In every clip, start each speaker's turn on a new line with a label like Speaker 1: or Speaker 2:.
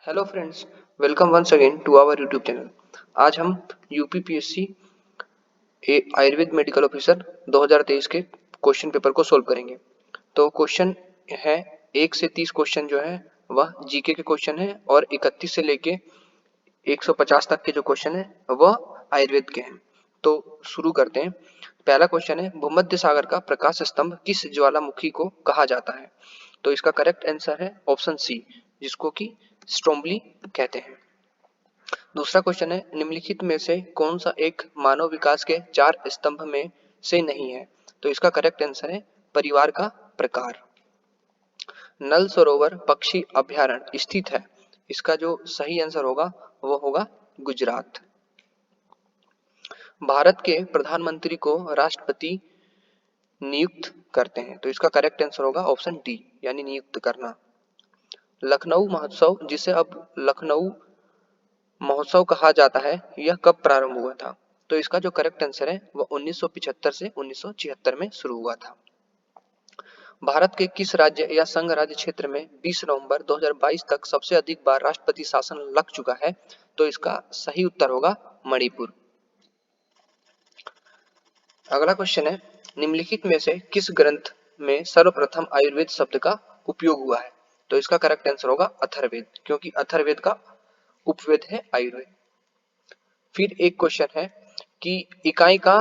Speaker 1: Hello friends, welcome once again to our YouTube channel. आज हम UPPSC Ayurveda medical officer 2023 के question paper को solve करेंगे। तो क्वेश्चन है 1 से 30 क्वेश्चन जो है वह जीके के क्वेश्चन है और 31 से लेके 150 तक के जो क्वेश्चन है वह आयुर्वेद के हैं। तो शुरू करते हैं। पहला क्वेश्चन है, भूमध्य सागर का प्रकाश स्तंभ किस ज्वालामुखी को कहा जाता है? तो इसका करेक्ट आंसर है ऑप्शन सी, जिसको कि स्ट्रोम्बली कहते हैं। दूसरा क्वेश्चन है, निम्नलिखित में से कौन सा एक मानव विकास के 4 स्तंभ में से नहीं है? तो इसका करेक्ट आंसर है परिवार का प्रकार। नल सरोवर पक्षी अभयारण्य स्थित है, इसका जो सही आंसर होगा वो होगा गुजरात। भारत के प्रधानमंत्री को राष्ट्रपति नियुक्त करते हैं, तो इसका करेक्ट आंसर होगा ऑप्शन डी, यानी नियुक्त करना। लखनऊ महोत्सव, जिसे अब लखनऊ महोत्सव कहा जाता है, यह कब प्रारंभ हुआ था? तो इसका जो करेक्ट आंसर है वह 1975 से 1976 में शुरू हुआ था। भारत के किस राज्य या संघ राज्य क्षेत्र में 20 नवंबर 2022 तक सबसे अधिक बार राष्ट्रपति शासन लग चुका है? तो इसका सही उत्तर होगा मणिपुर। अगला क्वेश्चन है, निम्नलिखित में से किस ग्रंथ में सर्वप्रथम आयुर्वेद शब्द का उपयोग हुआ है? तो इसका करेक्ट आंसर होगा अथर्ववेद, क्योंकि अथर्ववेद का उपवेद है आयुर्वेद। फिर एक क्वेश्चन है कि इकाई का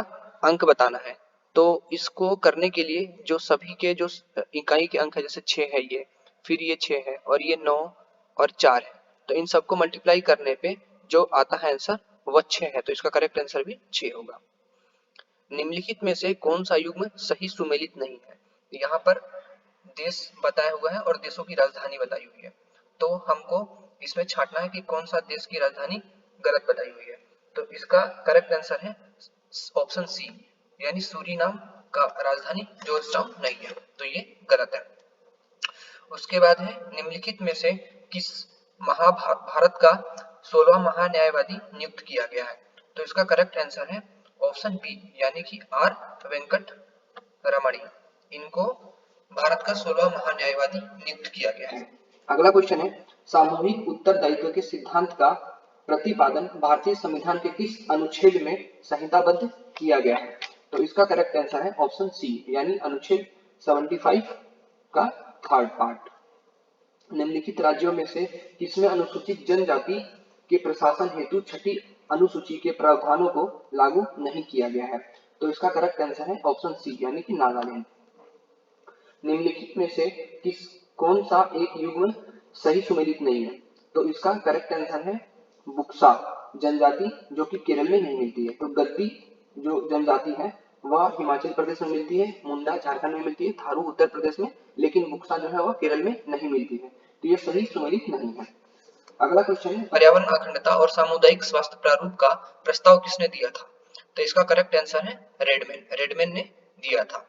Speaker 1: अंक बताना है। तो इसको करने के लिए जो सभी के जो इकाई के अंक है, जैसे 6 है ये, फिर ये 6 है और ये 9 और 4 है, तो इन सबको मल्टीप्लाई करने पे जो आता है आंसर वह 6 है, तो इसका करेक्ट आंसर भी 6 होगा। निम्नलिखित में से कौन सा युग्म सही सुमेलित नहीं है? यहाँ पर देश बताया हुआ है और देशों की राजधानी बताई हुई है, तो हमको इसमें छांटना है कि कौन सा देश की राजधानी गलत बताई हुई है। तो इसका करेक्ट आंसर है ऑप्शन सी, यानी सूरीनाम का राजधानी जॉर्जटाउन नहीं है, तो ये गलत है। उसके बाद है, निम्नलिखित में से किस महाभारत का 16वां महान्यायवादी नियुक्त किया गया है? तो इसका करेक्ट आंसर है ऑप्शन बी, यानी कि आर वेंकट रमणी। इनको भारत का 16वां महान्यायवादी नियुक्त किया गया है। अगला क्वेश्चन है, सामूहिक उत्तरदायित्व के सिद्धांत का प्रतिपादन भारतीय संविधान के किस अनुच्छेद में संहिताबद्ध किया गया है? तो इसका करेक्ट आंसर है ऑप्शन सी, यानी अनुच्छेद 75 का थर्ड पार्ट। निम्नलिखित राज्यों में से किसमें अनुसूचित जनजाति के प्रशासन हेतु छठी अनुसूची के प्रावधानों को लागू नहीं किया गया है? तो इसका करेक्ट आंसर है ऑप्शन सी, यानी कि नागालैंड। निम्नलिखित में से कौन सा एक युग्म सही सुमेलित नहीं है? तो इसका करेक्ट आंसर है बुक्सा जनजाति, जो कि केरल में नहीं मिलती है। तो गद्दी जो जनजाति है वह हिमाचल प्रदेश में मिलती है, मुंडा झारखंड में मिलती है, थारू उत्तर प्रदेश में, लेकिन बुक्सा जो है वह केरल में नहीं मिलती है, तो यह सही सुमेलित नहीं है। अगला क्वेश्चन है, पर्यावरण अखंडता और सामुदायिक स्वास्थ्य प्रारूप का प्रस्ताव किसने दिया था? तो इसका करेक्ट आंसर है रेडमैन ने दिया था।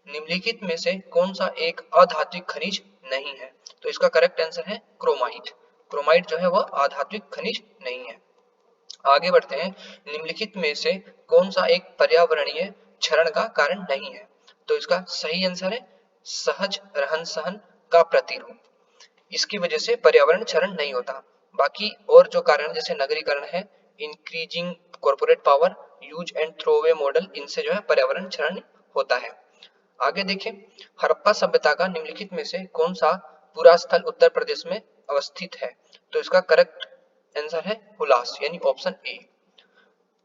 Speaker 1: निम्नलिखित में से कौन सा एक अधात्विक खनिज नहीं है? तो इसका करेक्ट आंसर है क्रोमाइट। क्रोमाइट जो है वह अधात्विक खनिज नहीं है। आगे बढ़ते हैं, निम्नलिखित में से कौन सा एक पर्यावरणीय क्षरण का कारण नहीं है? तो इसका सही आंसर है सहज रहन सहन का प्रतिरूप। इसकी वजह से पर्यावरण क्षरण नहीं होता। बाकी और जो कारण जैसे नगरीकरण है, increasing corporate power, use and throw away model, इनसे जो है पर्यावरण क्षरण होता है। आगे देखें, हड़प्पा सभ्यता का निम्नलिखित में से कौन सा पूरा स्थल उत्तर प्रदेश में अवस्थित है? तो इसका करेक्ट आंसर है हुलास, यानी ऑप्शन ए।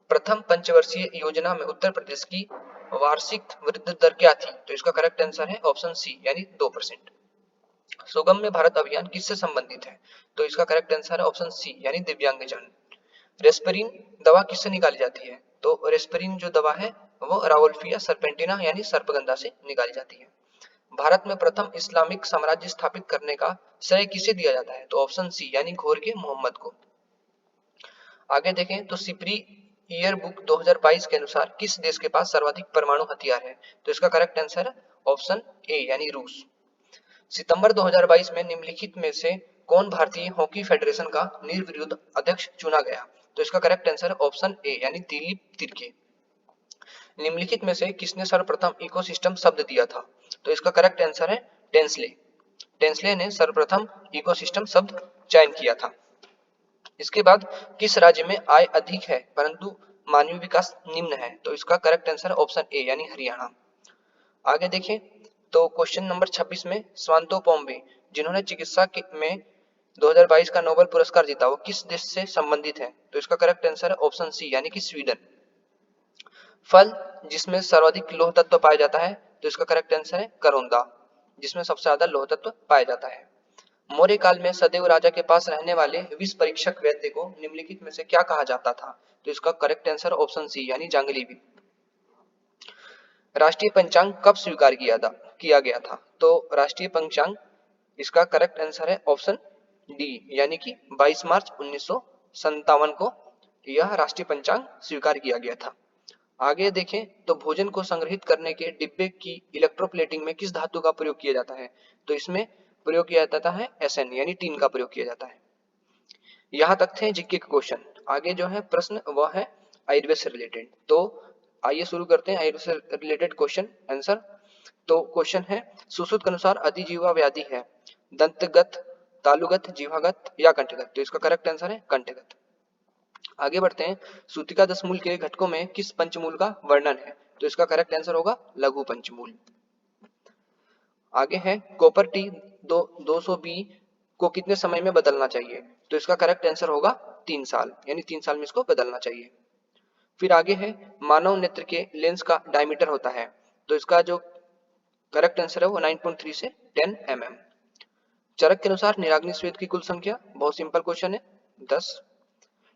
Speaker 1: प्रथम पंचवर्षीय योजना में उत्तर प्रदेश की वार्षिक वृद्धि दर क्या थी? तो इसका करेक्ट आंसर है ऑप्शन सी, यानी 2%। सुगम्य भारत अभियान किससे संबंधित है? तो इसका करेक्ट आंसर है ऑप्शन सी, यानी दिव्यांगजन। रेस्पिरिन दवा किससे निकाली जाती है? तो रेस्पिरिन जो दवा है वो रावोल्फिया सर्पेंटिना यानी सर्पगंधा से निकाली जाती है। भारत में प्रथम इस्लामिक साम्राज्य स्थापित करने का श्रेय किसे दिया जाता है? तो ऑप्शन सी, यानी घोर के मोहम्मद को। आगे देखें तो सिपरी ईयर बुक 2022 के अनुसार किस देश के पास सर्वाधिक परमाणु हथियार है? तो इसका करेक्ट आंसर है ऑप्शन ए, यानी रूस। सितंबर 2022 में निम्नलिखित में से कौन भारतीय हॉकी फेडरेशन का निर्विरोध अध्यक्ष चुना गया? तो इसका करेक्ट आंसर है ऑप्शन ए, यानी दिलीप तिर्के। निम्नलिखित में से किसने सर्वप्रथम इकोसिस्टम शब्द दिया था? तो इसका करेक्ट आंसर है टेंसले। टेंसले ने सर्वप्रथम इकोसिस्टम शब्द चयन किया था। इसके बाद किस राज्य में आय अधिक है परंतु मानवीय विकास निम्न है, तो इसका करेक्ट आंसर ऑप्शन ए यानी हरियाणा। आगे देखें तो क्वेश्चन नंबर 26 में स्वांतो पोम्बे जिन्होंने चिकित्सा में 2022 का नोबेल पुरस्कार जीता वो किस देश से संबंधित है, तो इसका करेक्ट आंसर है ऑप्शन सी यानी कि स्वीडन। फल जिसमें सर्वाधिक लौह तत्व पाया जाता है, तो इसका करेक्ट आंसर है करौंदा, जिसमें सबसे ज्यादा लौह तत्व पाया जाता है। मौर्य काल में सदैव राजा के पास रहने वाले विष परीक्षक वैद्य को निम्नलिखित में से क्या कहा जाता था, तो इसका करेक्ट आंसर ऑप्शन सी यानी जांगलीवी। राष्ट्रीय पंचांग कब स्वीकार किया गया था, तो राष्ट्रीय पंचांग इसका करेक्ट आंसर है ऑप्शन डी यानी कि 22 मार्च 1957 को यह राष्ट्रीय पंचांग स्वीकार किया गया था। आगे देखें तो भोजन को संग्रहित करने के डिब्बे की इलेक्ट्रोप्लेटिंग में किस धातु का प्रयोग किया जाता है, तो इसमें प्रयोग किया जाता है एसएन यानी टीन का प्रयोग किया जाता है। यहां तक थे जीके के क्वेश्चन। आगे जो है प्रश्न वह है आयुर्वेद से रिलेटेड, तो आइए शुरू करते हैं आयुर्वेद से रिलेटेड क्वेश्चन आंसर। तो क्वेश्चन है सुश्रुत के अनुसार अधिजीवा व्याधि है दंतगत, तालुगत, जीवागत या कंठगत, तो इसका करेक्ट आंसर है कंठगत। आगे बढ़ते हैं सूतिका 10 मूल के घटकों में किस पंचमूल का वर्णन है, तो इसका करेक्ट आंसर होगा लघु पंचमूल। आगे है कॉपर टी 200 बी को कितने समय में बदलना चाहिए, तो इसका करेक्ट आंसर होगा 3 साल यानी 3 साल में इसको बदलना चाहिए। फिर आगे है मानव नेत्र के लेंस का डायमीटर होता है, तो इसका जो करेक्ट आंसर है वो 9.3 से 10 mm। चरक के अनुसार निराग्नि स्वेद की कुल संख्या, बहुत सिंपल क्वेश्चन है 10।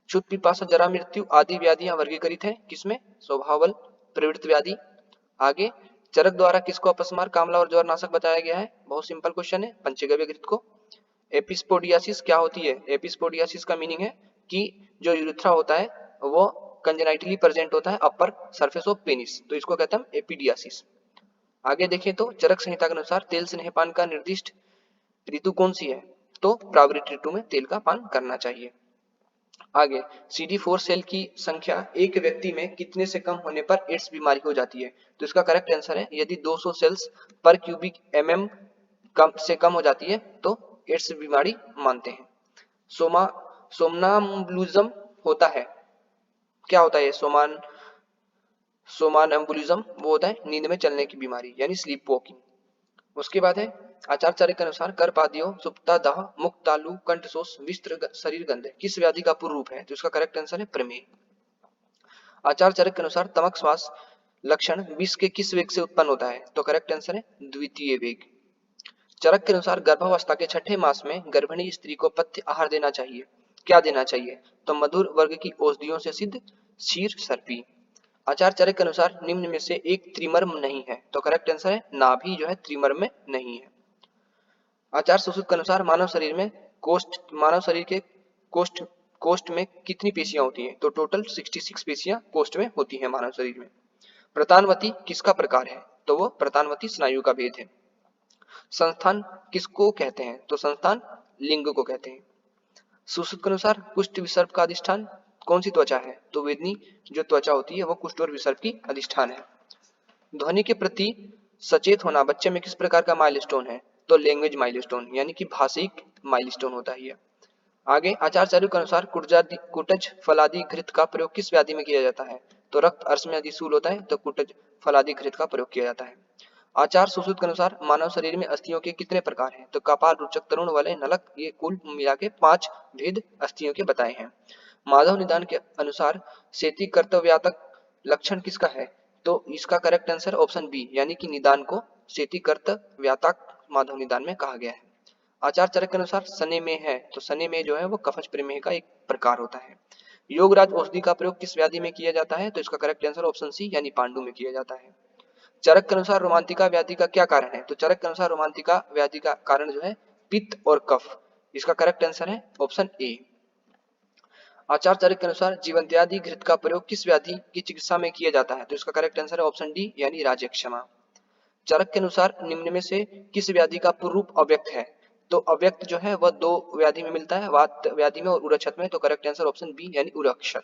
Speaker 1: क्षुध पिपासा जरा मृत्यु आदि व्याधियां वर्गीकृत है किसमें, स्वभावल प्रवृत्त व्याधि। आगे चरक द्वारा किसको अपस्मार, कामला और ज्वर नाशक बताया गया है, बहुत सिंपल क्वेश्चन है पंचगव्य घृत को। एपिस्पोडियासिस क्या होती है, एपिस्पोडियासिस का मीनिंग है कि जो यूरेथ्रा होता है वो कंजेनाइटली प्रेजेंट होता है अपर सरफेस ऑफ पेनिस, तो इसको कहते हैं एपिडियासिस। आगे देखें तो चरक संहिता के अनुसार तेल स्नेहपान का निर्दिष्ट ऋतु कौन सी है, तो प्रावृत ऋतु में तेल का पान करना चाहिए। आगे CD4 सेल की संख्या एक व्यक्ति में कितने से कम होने पर एड्स बीमारी हो जाती है, तो इसका करेक्ट आंसर है यदि 200 सेल्स पर क्यूबिक mm कम हो जाती है तो एड्स बीमारी मानते हैं। सोमनाम्बुलिज्म होता है, क्या होता है सोमानम्बुलिज्म, वो होता है नींद में चलने की बीमारी यानी स्लीप वॉकिंग। उसके बाद है आचार्य के अनुसार कर्पादियो सुप्ता दाह मुक्त तालु कंठशोष विस्त्र शरीर गंध किस व्याधि का पूर्व रूप है, तो इसका करेक्ट आंसर है प्रमेह। आचार्य के अनुसार तमक श्वास लक्षण विष के किस वेग से उत्पन्न होता है, तो करेक्ट आंसर है द्वितीय वेग। चरक के अनुसार गर्भावस्था के छठे मास में गर्भिणी स्त्री को पथ्य आहार देना चाहिए, क्या देना चाहिए, तो मधुर वर्ग की औषधियों से सिद्ध क्षीर सर्पी। आचार्य के अनुसार निम्न में से एक त्रिमर्म नहीं है, तो करेक्ट आंसर है नाभि जो है त्रिमर्म में नहीं है। आचार्य सुश्रुत के अनुसार मानव शरीर के कोष्ठ में कितनी पेशियां होती हैं, तो टोटल 66 पेशियां कोष्ठ में होती हैं मानव शरीर में। प्रतानवती किसका प्रकार है, तो वो प्रतानवती स्नायु का भेद है। संस्थान किसको कहते हैं, तो संस्थान लिंग को कहते हैं। सुश्रुत के अनुसार कुष्ठ विसर्प का अधिष्ठान कौन सी त्वचा है, तो वेदनी जो त्वचा होती है वो कुष्ठ और विसर्प की अधिष्ठान है। ध्वनि के प्रति सचेत होना बच्चे में किस प्रकार का माइलस्टोन है, तो लैंग्वेज माइलस्टोन यानी कि भाषिक माइलस्टोन होता है यह। आगे आचार्य के अनुसार कुटज फलादि घृत का प्रयोग किस व्याधि में किया जाता है, तो रक्त अर्श में यदि शूल होता है तो कुटज फलादि घृत का प्रयोग किया जाता है। आचार्य सुश्रुत के अनुसार मानव शरीर में अस्थियों के कितने प्रकार हैं, तो कपाल, रुचक, तरुण, वलय, नलक, ये कुल मिला के 5 भेद अस्थियों के बताए हैं। माधव निदान के अनुसार सेती कर्तव्यातक लक्षण किसका है, तो इसका करेक्ट आंसर ऑप्शन बी यानी कि निदान को सेती कर्तव्यातक माधव निदान में कहा गया है। आचार्य के अनुसार सने में है, तो सने में जो है वो कफज प्रमेह का एक प्रकार होता है। योगराज औषधि का प्रयोग किस व्याधि में किया जाता है, तो इसका करेक्ट आंसर ऑप्शन सी यानी पांडु में किया जाता है। चरक के अनुसार रोमांतिका व्याधि का क्या कारण है, तो चरक के अनुसार रोमांतिका व्याधि का कारण जो है पित्त और कफ, इसका करेक्ट आंसर है ऑप्शन ए। आचार्य के अनुसार जीवंत्यादि घृत का प्रयोग किस व्याधि की चिकित्सा में किया जाता है, तो इसका करेक्ट आंसर है ऑप्शन डी यानी राजक्षमा। चरक के अनुसार निम्न में से किस व्याधि का पूर्व रूप अव्यक्त है, तो अव्यक्त जो है वह 2 व्याधि में मिलता है, वात व्याधि में और उरक्षत में, तो करेक्ट आंसर ऑप्शन बी यानी उरक्षत।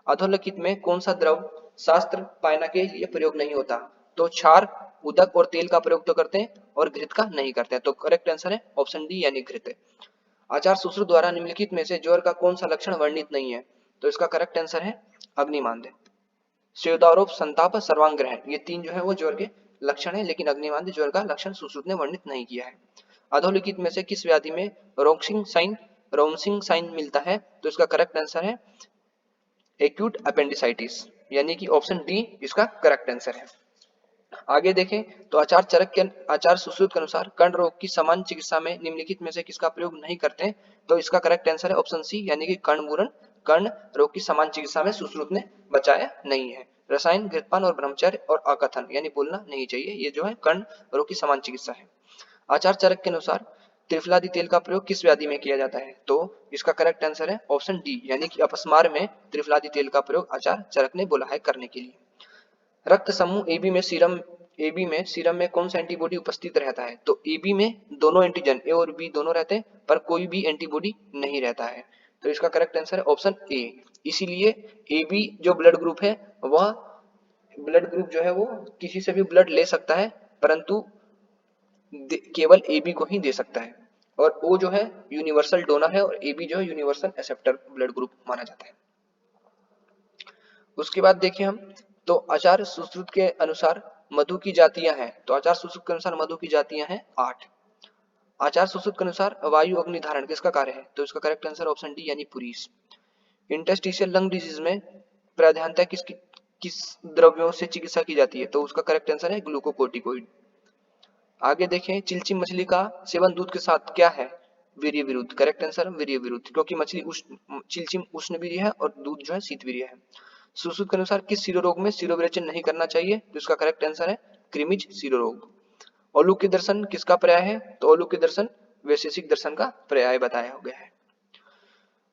Speaker 1: अधोलिखित में कौन सा द्रव शास्त्र पायना के लिए प्रयोग नहीं होता, तो क्षार, उदक और तेल का प्रयोग तो करते हैं और घृत का नहीं करते हैं, तो करेक्ट आंसर है ऑप्शन डी यानी घृत। आचार सुश्रुत द्वारा निम्नलिखित में से ज्वर का कौन सा लक्षण वर्णित नहीं है? तो इसका करेक्ट आंसर है अग्निमांद्य। स्वेदारोप, संताप, सर्वांग्रहण, ये तीन जो है वो ज्वर के लक्षण है, लेकिन अग्निमांद्य ज्वर का लक्षण सुश्रुत ने वर्णित नहीं किया है। अधोलिखित में से किस व्याधि में रोमसिंग साइन मिलता है? तो इसका करेक्ट आंसर है एक्यूट अपेंडिसाइटिस, यानी कि ऑप्शन डी इसका करेक्ट आंसर है। आगे देखें तो आचार सुश्रुत के अनुसार कर्ण रोग की सामान्य चिकित्सा में निम्नलिखित में से किसका प्रयोग नहीं करते? तो इसका करेक्ट आंसर है ऑप्शन सी, यानी कि कर्णमूरण कर्ण रोग की सामान्य चिकित्सा में सुश्रुत ने बचाया नहीं है। रसायन, घृतपान और ब्रह्मचर्य और अकथन, यानी बोलना नहीं चाहिए, ये जो है कर्ण रोग की सामान्य चिकित्सा है। आचार चरक के अनुसार त्रिफलादि तेल का प्रयोग किस व्याधि में किया जाता है? तो इसका करेक्ट आंसर है ऑप्शन डी, यानी कि अपस्मार में त्रिफलादि तेल का प्रयोग आचार चरक ने बोला है करने के लिए। रक्त समूह एबी में सीरम में कौन सा एंटीबॉडी उपस्थित रहता है? तो एबी में दोनों एंटीजन ए और बी दोनों रहते हैं, पर कोई भी एंटीबॉडी नहीं रहता है। तो इसका करेक्ट आंसर है ऑप्शन ए। इसीलिए एबी जो ब्लड ग्रुप है वह ब्लड ग्रुप जो है वो किसी से भी ब्लड ले सकता है, परंतु केवल एबी को ही दे सकता है। और ओ जो है यूनिवर्सल डोनर है और एबी जो है यूनिवर्सल एक्सेप्टर ब्लड ग्रुप माना जाता है। उसके बाद देखें हम तो आचार सुश्रुत के अनुसार मधु की जातियां हैं। तो आचार सुश्रुत के अनुसार मधु की जातियां हैं 8। आचार सुश्रुत के अनुसार वायु अग्नि धारण किसका कार्य है? तो इसका करेक्ट आंसर ऑप्शन डी, यानी पुरीस। इंटरस्टिशियल लंग डिजीज में प्राधान्यता किस द्रव्यों से चिकित्सा की जाती है? तो उसका करेक्ट आंसर है ग्लूकोकोर्टिकोइड। आगे देखें चिलचिम मछली का सेवन दूध के साथ क्या है? वीर्य विरुद्ध। करेक्ट आंसर वीर्य विरुद्ध, क्योंकि मछली चिलचिम उष्ण वीर्य है और दूध जो है शीत वीर्य है। सुश्रुत के अनुसार किस शिरोरोग में शिरोविरेचन नहीं करना चाहिए? तो इसका करेक्ट आंसर है क्रिमिज शिरोरोग। औलूक्य दर्शन किसका पर्याय है? तो औलूक्य दर्शन वैशेषिक दर्शन का पर्याय बताया हो गया है।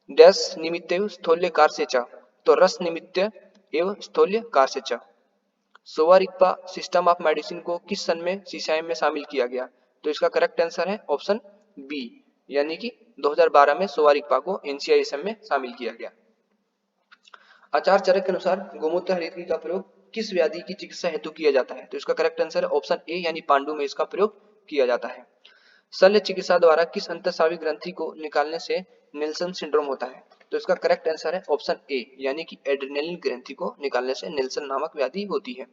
Speaker 1: डैश निमित्त स्थौल्य कार से च, तो रस निमित्त एवं स्थौल्य कार से च। सोवारिक्पा सिस्टम ऑफ मेडिसिन को किस सन में सीसीआईएम में शामिल किया गया? तो इसका करेक्ट आंसर है ऑप्शन बी, यानी कि 2012 में सोवारिक्पा को एनसीआईएसएम में शामिल किया गया। आचार चरक के अनुसार गोमूत्र हरितकी का प्रयोग किस व्याधि की चिकित्सा हेतु किया जाता है? तो इसका करेक्ट आंसर है ऑप्शन ए, यानी पांडु में इसका प्रयोग किया जाता है। शल्य चिकित्सा द्वारा किस अंतःस्रावी ग्रंथि को निकालने से नेल्सन सिंड्रोम होता है? तो इसका करेक्ट आंसर है ऑप्शन ए, यानी कि एड्रेनलिन ग्रंथि को निकालने से नेल्सन नामक व्याधि होती है।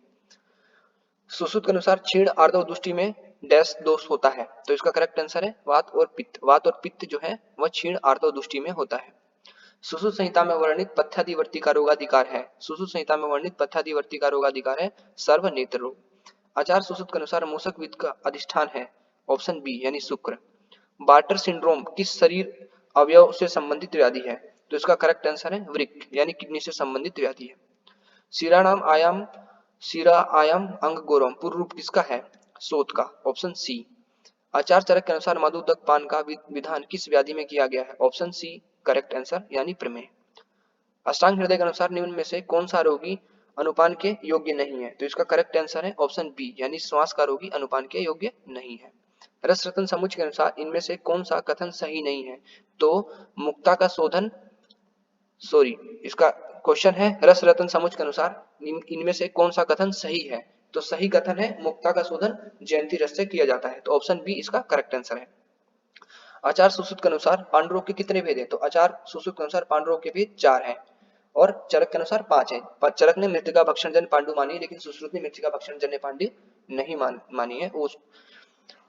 Speaker 1: सुश्रुत के अनुसार क्षीण आर्द्र दृष्टि में डैश दोष होता है? तो इसका करेक्ट आंसर है वात और पित्त। वात और पित्त जो है वह क्षीण आर्द्र दृष्टि में होता है। सुश्रुत संहिता में वर्णित पथ्यादिवर्ती का रोगाधिकार है? सुश्रुत संहिता में वर्णित पथ्यादिवर्ती का रोगाधिकार है सर्वनेत्र रोग। आचार सुश्रुत के अनुसार मूषक वित्त का अधिष्ठान है? ऑप्शन बी, यानी शुक्र। बार्टर सिंड्रोम किस शरीर अवयव से संबंधित व्याधि है? तो इसका करेक्ट आंसर है वृक्क, यानी किडनी से संबंधित व्याधि है। शिरा आयाम अंग गौरव पूर्व रूप किसका है? शोथ का, ऑप्शन सी। आचार चरक के अनुसार मधुदक पान का विधान किस व्याधि में किया गया है? ऑप्शन सी करेक्ट आंसर, यानी प्रमेह। अष्टांग हृदय के अनुसार निम्न में से कौन सा रोगी अनुपान के योग्य नहीं है? तो इसका करेक्ट आंसर है ऑप्शन बी, यानी श्वास का रोगी अनुपान के योग्य नहीं है। रस रत्न समुच्चय के अनुसार इनमें से कौन सा कथन सही नहीं है? तो मुक्ता का शोधन इसका क्वेश्चन है रस रत्न समुच्चय के अनुसार इनमें से कौन सा कथन सही है? तो सही कथन है मुक्ता का शोधन जयंती रस से किया जाता है। तो ऑप्शन बी इसका करेक्ट आंसर है। आचार सुश्रुत के अनुसार पांडुरोग के कितने भेद हैं? तो आचार सुश्रुत के अनुसार पांडुरोग के भेद 4 हैं और चरक के अनुसार 5 हैं। चरक ने मृतिका भक्षण जन्य पांडु मानी है, लेकिन सुश्रुत ने मृतिका भक्षण जन्य पांडु नहीं मानी है।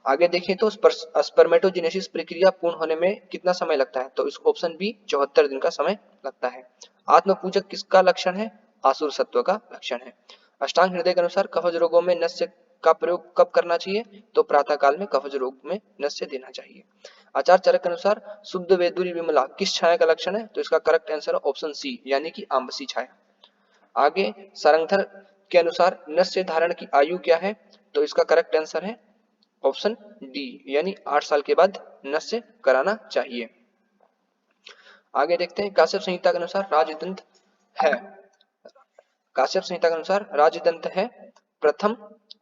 Speaker 1: आगे देखें तो स्पर्मेटोजेनेसिस प्रक्रिया पूर्ण होने में कितना समय लगता है? तो इस ऑप्शन बी 74 दिन का समय लगता है। आत्मपूजक किसका लक्षण है? आसुर सत्व का लक्षण है। अष्टांग हृदय के अनुसार कफज रोगों में नस्य का प्रयोग कब करना चाहिए? तो प्रातः काल में कफज रोग में नस्य देना चाहिए। आचार चरक के अनुसार शुद्ध वेदुरी विमला किस छाया का लक्षण है? तो इसका करेक्ट आंसर ऑप्शन सी, यानी कि आम्बसी छाया। आगे सारंगधर के अनुसार नस्य धारण की आयु क्या है? तो इसका करेक्ट आंसर है ऑप्शन डी, यानी 8 साल के बाद नस्य कराना चाहिए। आगे देखते हैं काश्यप संहिता के अनुसार राजदंत है। काश्यप संहिता के अनुसार राजदंत है प्रथम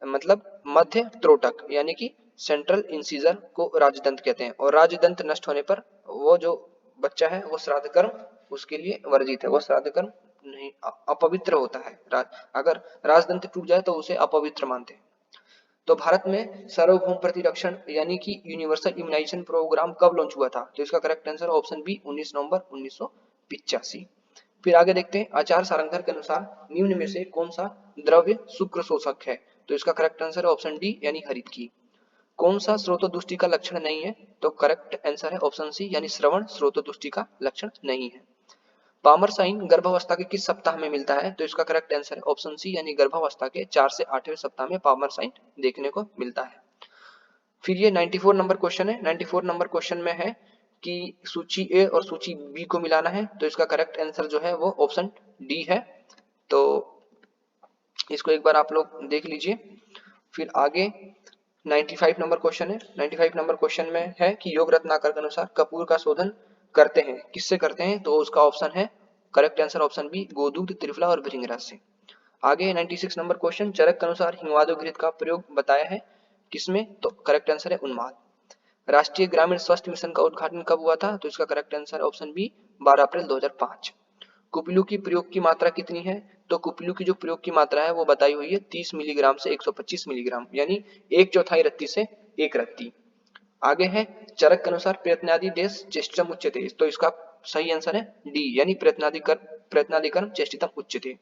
Speaker 1: मतलब मध्य त्रोटक, यानी कि सेंट्रल इंसीजर को राजदंत कहते हैं। और राजदंत नष्ट होने पर वो जो बच्चा है वो श्राद्ध कर्म उसके लिए वर्जित है, वो श्राद्ध कर्म नहीं अपवित्र होता है। अगर राजदंत टूट जाए तो उसे अपवित्र मानते हैं। तो भारत में सार्वभौम प्रतिरक्षण यानी कि यूनिवर्सल इम्यूनाइजेशन प्रोग्राम कब लॉन्च हुआ था? तो इसका करेक्ट आंसर ऑप्शन बी 19 नवंबर 1985। फिर आगे देखते हैं, आचार सारंगधर के अनुसार निम्न में से कौन सा द्रव्य शुक्र शोषक है? तो इसका करेक्ट आंसर है ऑप्शन डी यानी हरित की। कौन सा स्रोतोदुष्टि का लक्षण नहीं है? तो करेक्ट आंसर है ऑप्शन सी यानी श्रवण स्रोतोदुष्टि का लक्षण नहीं है। पामर साइन गर्भावस्था के किस सप्ताह में मिलता है? तो इसका करेक्ट आंसर है ऑप्शन सी यानी गर्भावस्था के 4 से 8वें सप्ताह में पामर साइन देखने को मिलता है। फिर ये 94 नंबर क्वेश्चन है। 94 नंबर क्वेश्चन में है कि सूची ए और सूची बी को मिलाना है, तो इसका करेक्ट आंसर जो है वो ऑप्शन डी है। तो इसको एक बार आप लोग देख लीजिए। फिर आगे 95 नंबर क्वेश्चन है। 95 नंबर क्वेश्चन में है कि योग रत्नाकर के अनुसार कपूर का शोधन करते हैं, किससे करते हैं? तो उसका ऑप्शन है करेक्ट आंसर ऑप्शन बी गोदूग्ध, त्रिफला और भृंगराज से। आगे 96 नंबर क्वेश्चन, चरक के अनुसार हिमवादो घृत का प्रयोग बताया है किसमें? तो करेक्ट आंसर है उन्माद। राष्ट्रीय ग्रामीण स्वास्थ्य मिशन का उद्घाटन कब हुआ था? तो इसका करेक्ट आंसर ऑप्शन बी 12 अप्रैल 2005। कुपिलू की प्रयोग की मात्रा कितनी है? तो कुपिलू की जो प्रयोग की मात्रा है वो बताई हुई है 30 मिलीग्राम से 125 मिलीग्राम, यानी 1/4 रत्ती से 1 रत्ती। आगे है चरक के अनुसार प्रयत्नादि देश चेष्टितम उच्यते, तो इसका सही आंसर है डी यानी प्रयत्नादिकर्म चेष्टितम उच्यते।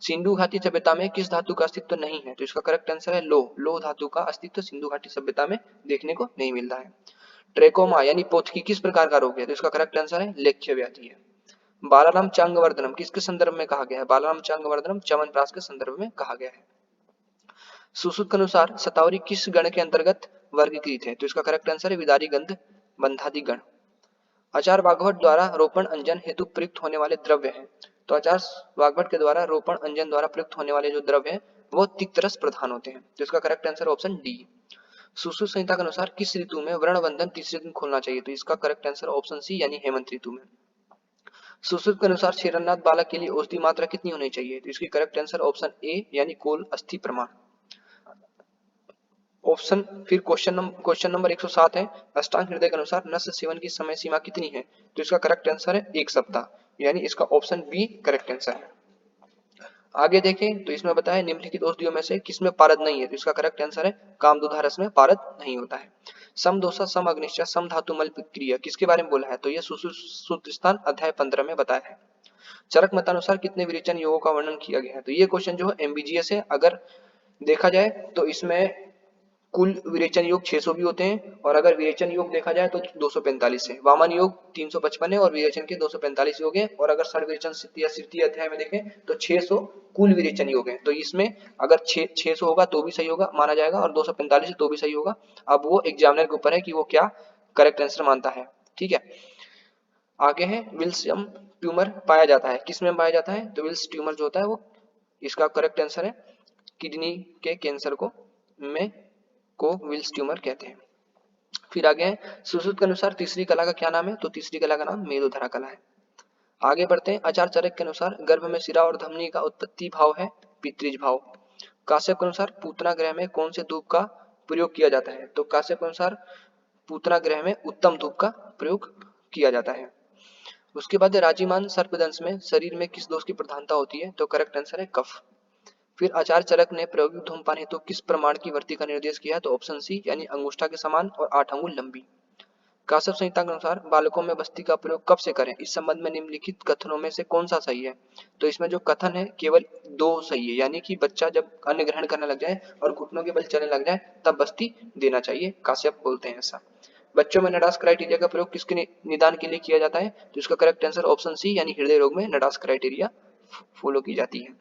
Speaker 1: सिंधु घाटी सभ्यता में किस धातु का अस्तित्व नहीं है? तो इसका करेक्ट आंसर है लोह धातु का अस्तित्व सिंधु घाटी सभ्यता में देखने को नहीं मिलता है। ट्रेकोमा यानी पोथकी किस प्रकार का रोग है? तो इसका करेक्ट आंसर है लेख्य व्याधि है। बालाराम चांगवर्धनम किसके संदर्भ में कहा गया है? बालाराम चांगवर्धनम च्यवनप्राश के संदर्भ में कहा गया है। सुश्रुत के अनुसार शतावरी किस गण के अंतर्गत वर्गीकृत है? तो इसका करेक्ट आंसर है विदारी गंध बंधादि गण। आचार्य वाग्भट द्वारा रोपण अंजन हेतु प्रयुक्त होने वाले द्रव्य हैं। तो आचार्य वाग्भट के द्वारा रोपण अंजन द्वारा प्रयुक्त होने वाले जो द्रव्य हैं वो तिक्तरस प्रधान होते हैं। तो इसका correct answer option D. Sushruta Samhita के अनुसार किस ऋतु में व्रणबंधन तीसरे दिन खोलना चाहिए? तो इसका करेक्ट आंसर ऑप्शन सी यानी हेमंत ऋतु में। सुश्रुत के अनुसार शेरनाथ बालक के लिए औषधि मात्रा कितनी होनी चाहिए? तो इसकी करेक्ट आंसर ऑप्शन ए यानी कोल अस्थि प्रमाण। ऑप्शन फिर क्वेश्चन नंबर 107 है, अष्टांग हृदय के अनुसार नस्य सेवन की समय सीमा कितनी है? तो इसका करेक्ट आंसर है 1 सप्ताह, यानी इसका ऑप्शन बी करेक्ट आंसर है। आगे देखें तो इसमें बताया निम्नलिखित औषधियों में से किसमें पारद नहीं है? तो इसका करेक्ट आंसर है कामदूधा रस में पारद नहीं होता है। समदोषा सम अग्निश्चा सम धातु मल क्रिया किसके बारे में बोला है? तो यह सूत्रस्थान अध्याय 15 में बताया है। चरक मतानुसार कितने विरेचन योगों का वर्णन किया गया है? तो ये क्वेश्चन जो है एमबीजीएस है। अगर देखा जाए तो इसमें कुल विरेचन योग 600 भी होते हैं, और अगर विरेचन योग देखा जाए तो 245 है। वामन योग 355 है और विरेचन के 245 योग हैं। और अगर षड विरेचन तृतीय अध्याय में देखें तो 600 कुल विरेचन योग हैं। तो इसमें अगर 600 होगा तो भी सही होगा माना जाएगा, और 245 है तो भी सही होगा। अब वो एग्जामिनर के ऊपर है कि वो क्या करेक्ट आंसर मानता है। ठीक है, आगे है विल्सियम ट्यूमर पाया जाता है किसमें पाया जाता है? तो विल्स ट्यूमर जो होता है वो, इसका करेक्ट आंसर है किडनी के कैंसर को विल्स ट्यूमर कहते हैं। फिर आगे है सुश्रुत के अनुसार तीसरी कला का क्या नाम है? तो तीसरी कला का नाम मेरुधरा कला है। आगे बढ़ते हैं, आचार्य चरक के अनुसार गर्भ में शिरा और धमनी का उत्पत्ति भाव है पितृज भाव। काश्यप के अनुसार पूतना ग्रह में कौन से धूप का प्रयोग किया जाता है? तो काश्यप के अनुसार पूतना ग्रह में उत्तम धूप का प्रयोग किया जाता है। उसके बाद राजीमान सर्पदंश में शरीर में किस दोष की प्रधानता होती है? तो करेक्ट आंसर है कफ। फिर आचार्य चरक ने प्रायोगिक धूमपान हेतु किस प्रमाण की वर्ती का निर्देश किया? तो ऑप्शन सी यानी अंगुष्ठा के समान और 8 अंगुल लंबी। काश्यप संहिता के अनुसार बालकों में बस्ती का प्रयोग कब से करें? इस संबंध में निम्नलिखित कथनों में से कौन सा सही है? तो इसमें जो कथन है केवल 2 सही है, यानी कि बच्चा जब अन्न ग्रहण करने लग जाए और घुटनों के बल चलने लग जाए तब बस्ती देना चाहिए, काश्यप बोलते हैं ऐसा। बच्चों में नडास क्राइटेरिया का प्रयोग किसके निदान के लिए किया जाता है? तो इसका करेक्ट आंसर ऑप्शन सी यानी हृदय रोग में नडास क्राइटेरिया फॉलो की जाती है।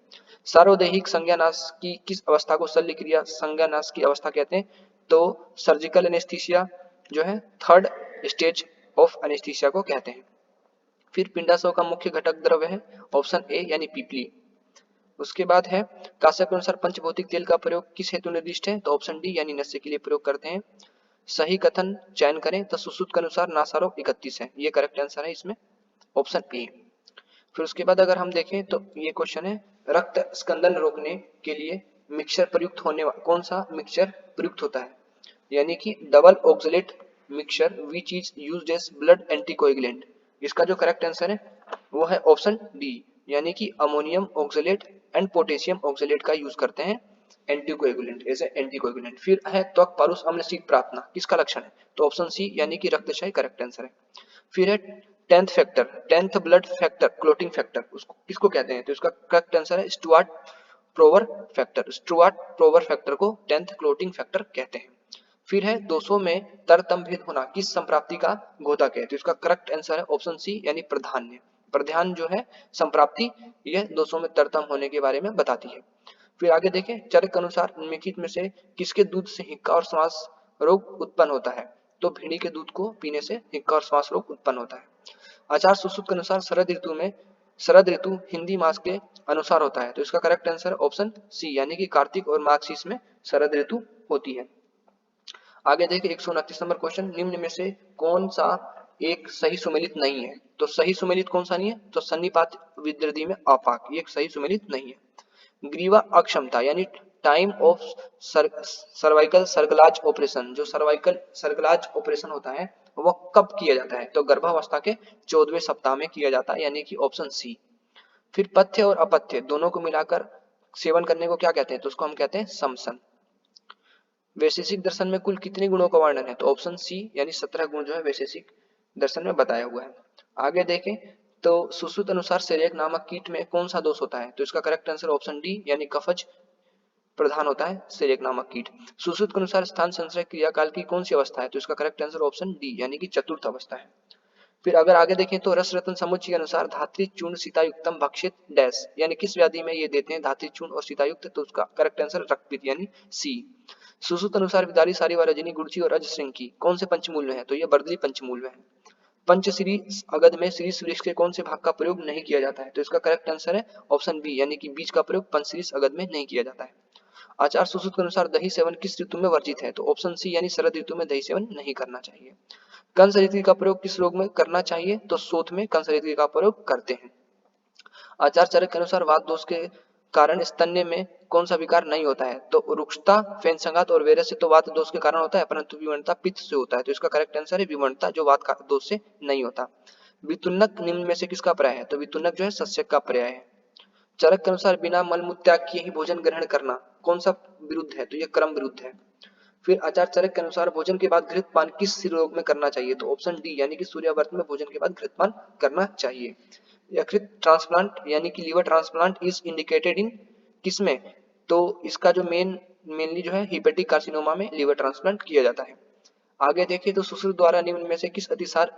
Speaker 1: सार्वदेहिक संज्ञानाश की किस अवस्था को शल्य क्रिया संज्ञानाश की अवस्था कहते हैं? तो सर्जिकल एनेस्थीसिया जो है 3rd स्टेज ऑफ एनेस्थीसिया को कहते हैं। फिर पिंडाशय का मुख्य घटक द्रव्य है ऑप्शन ए यानी पीपली। उसके बाद है काश्यप के अनुसार पंचभौतिक तेल का प्रयोग किस हेतु निर्दिष्ट है? तो ऑप्शन डी यानी नस्य के लिए प्रयोग करते हैं। सही कथन चयन करें तो सुश्रुत के अनुसार नासारोग 31 है, ये करेक्ट आंसर है इसमें ऑप्शन ए। फिर उसके बाद अगर हम देखें तो ये क्वेश्चन है रक्त स्कंदन रोकने के लिए मिक्सचर प्रयुक्त होने वाला कौन सा मिक्सचर प्रयुक्त होता है? यानी कि double oxalate mixture which is used as blood anticoagulant. इसका जो करेक्ट आंसर है वो है ऑप्शन डी, यानी कि ammonium oxalate and potassium oxalate का यूज करते हैं एंटीकोएगुलेंट, एज ए एंटीकोएगुलेंट। फिर है त्वक पारुष अम्ल शीघ्र प्रार्थना, किसका लक्षण है? तो ऑप्शन सी यानी कि रक्तक्षय करेक्ट आंसर है। फिर है tenth factor, tenth blood factor, clotting factor, उसको किसको कहते हैं? तो इसका करेक्ट आंसर है स्टुअर्ट प्रोवर फैक्टर। स्टुअर्ट प्रोवर फैक्टर को टेंथ क्लोटिंग फैक्टर कहते हैं। फिर है 200 में तरतम भेद होना किस संप्राप्ति का घोतक है? तो इसका करेक्ट आंसर है ऑप्शन सी यानी प्रधान्य। प्रधान जो है संप्राप्ति, यह 200 में तरतम होने के बारे में बताती है। फिर आगे देखें, चरक के अनुसार निम्नलिखित में से किसके दूध से हिक्का और श्वास रोग उत्पन्न होता है? तो भेड़ी के दूध को पीने से हिक्का और श्वास रोग उत्पन्न होता है। आचार सुश्रुत के अनुसार शरद ऋतु हिंदी मास के अनुसार होता है। तो इसका करेक्ट आंसर है ऑप्शन सी यानी कि कार्तिक और मार्गशीर्ष में शरद ऋतु होती है। आगे देखिए 129 नंबर क्वेश्चन, निम्न में से कौन सा एक सही सुमेलित नहीं है? तो सही सुमेलित कौन सा नहीं है? तो सन्निपात विद्रदी में अपाक, ये एक सही सुमेलित नहीं है। ग्रीवा अक्षमता यानी टाइम ऑफ सर्वाइकल सर्कलाज ऑपरेशन, जो सर्वाइकल सर्कलाज ऑपरेशन होता है वो कब किया जाता है? तो गर्भावस्था के 14वें सप्ताह में किया जाता है, यानी कि ऑप्शन सी। फिर पथ्य और अपथ्य दोनों को मिलाकर सेवन करने को क्या कहते हैं? तो उसको हम कहते हैं समसन। वैशेषिक दर्शन में कुल कितने गुणों का वर्णन है? तो ऑप्शन सी यानी 17 गुण जो है वैशेषिक दर्शन में बताया हुआ है। आगे देखें तो सुश्रुत अनुसार सेरेक नामक कीट में कौन सा दोष होता है? तो इसका करेक्ट आंसर ऑप्शन डी यानी कफज प्रधान होता है सेरेक नामक कीट। सुश्रुत के अनुसार स्थान संश्रय क्रियाकाल की कौन सी अवस्था है? तो इसका करेक्ट आंसर ऑप्शन डी यानी कि चतुर्थ अवस्था है। फिर अगर आगे देखें तो रस रत्न समुच्चय के अनुसार धात्री चूर्ण सीतायुक्तम भक्षित डैश, यानी किस व्याधि में ये देते हैं धात्री चूर्ण और सीतायुक्त? तो उसका करेक्ट आंसर रक्तपित्त यानी सी। सुश्रुत अनुसार विदारी सारी व रजनी गुड़ची और अजश्रृंगी कौन से पंचमूल में है? तो ये बर्दली पंचमूल में है। पंचशीरी अगध में शीरीष वृक्ष के कौन से भाग का प्रयोग नहीं किया जाता है? तो इसका करेक्ट आंसर है ऑप्शन बी यानी कि बीज का प्रयोग पंचशीरीष अगध में नहीं किया जाता है। आचार सुश्रुत के अनुसार दही सेवन किस ऋतु में वर्जित है? तो ऑप्शन सी यानी शरद ऋतु में दही सेवन नहीं करना चाहिए। कंस ऋतु का प्रयोग किस रोग में करना चाहिए? तो शोथ में कंस ऋतु का प्रयोग करते हैं। आचार चरक के अनुसार वात दोष के कारण स्तन्य में कौन सा विकार नहीं होता है? तो रुक्षता, फेन संघात और वैरस से तो वात दोष के कारण होता है, परंतु विवरणता पित्त से होता है। तो इसका करेक्ट आंसर है विवरणता, जो वात का दोष से नहीं होता। वितुन्नक निम्न में से किसका पर्याय है? तो वितुन्नक जो है सस्यक का पर्याय है। चरक के अनुसार बिना मल मूत्र त्याग किए ही भोजन ग्रहण करना कौन सा विरुद्ध है? तो यह क्रम विरुद्ध है। फिर आचार चरक के अनुसार भोजन के बाद घृतपान किस रोग में करना चाहिए? तो ऑप्शन डी यानी कि सूर्यावर्त में भोजन के बाद घृतपान करना चाहिए। यकृत ट्रांसप्लांट यानी कि liver transplant is indicated in किसमें? तो इसका जो मेनली जो है हिपेटिक कार्सिनोमा में लीवर ट्रांसप्लांट किया जाता है। आगे देखिए तो सुश्रुत द्वारा निम्न में से किस अतिसार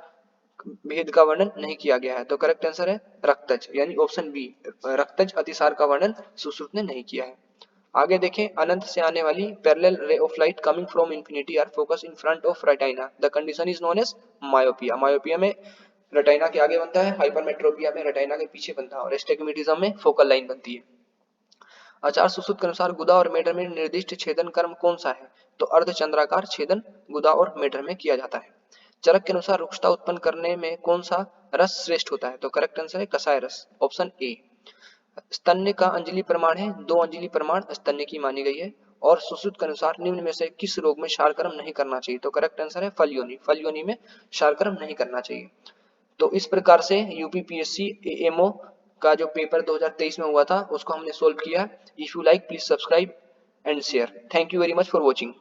Speaker 1: भेद का वर्णन नहीं किया गया है? तो करेक्ट आंसर है रक्तज यानी ऑप्शन बी, रक्तज अतिसार का वर्णन सुश्रुत ने नहीं किया है। आगे देखें, अनंत से आने वाली parallel ray of light coming from infinity are focus in front of retina, the condition is known as myopia. Myopia में रेटिना के आगे बनता है, हाइपरमेट्रोपिया में रेटिना के पीछे बनता है और एस्टिग्मेटिज्म में फोकल लाइन बनती है। आचार सुश्रुत के अनुसार गुदा और मेढर में निर्दिष्ट छेदन कर्म कौन सा है? तो अर्धचंद्राकार छेदन गुदा और मेढर में किया जाता है। चरक के अनुसार रुक्षता उत्पन्न करने में कौन सा रस श्रेष्ठ होता है? तो करेक्ट आंसर है कसाय रस, ऑप्शन ए। स्तन्य का अंजलि प्रमाण है, 2 अंजलि प्रमाण स्तन्य की मानी गई है। और सुश्रुत के अनुसार निम्न में से किस रोग में क्षारकर्म नहीं करना चाहिए? तो करेक्ट आंसर है फल योनि, फल योनि में क्षारकर्म नहीं करना चाहिए। तो इस प्रकार से यूपीपीएससी एएमओ का जो पेपर 2023 में हुआ था उसको हमने सोल्व किया। If you like please subscribe and share. Thank you very much for watching.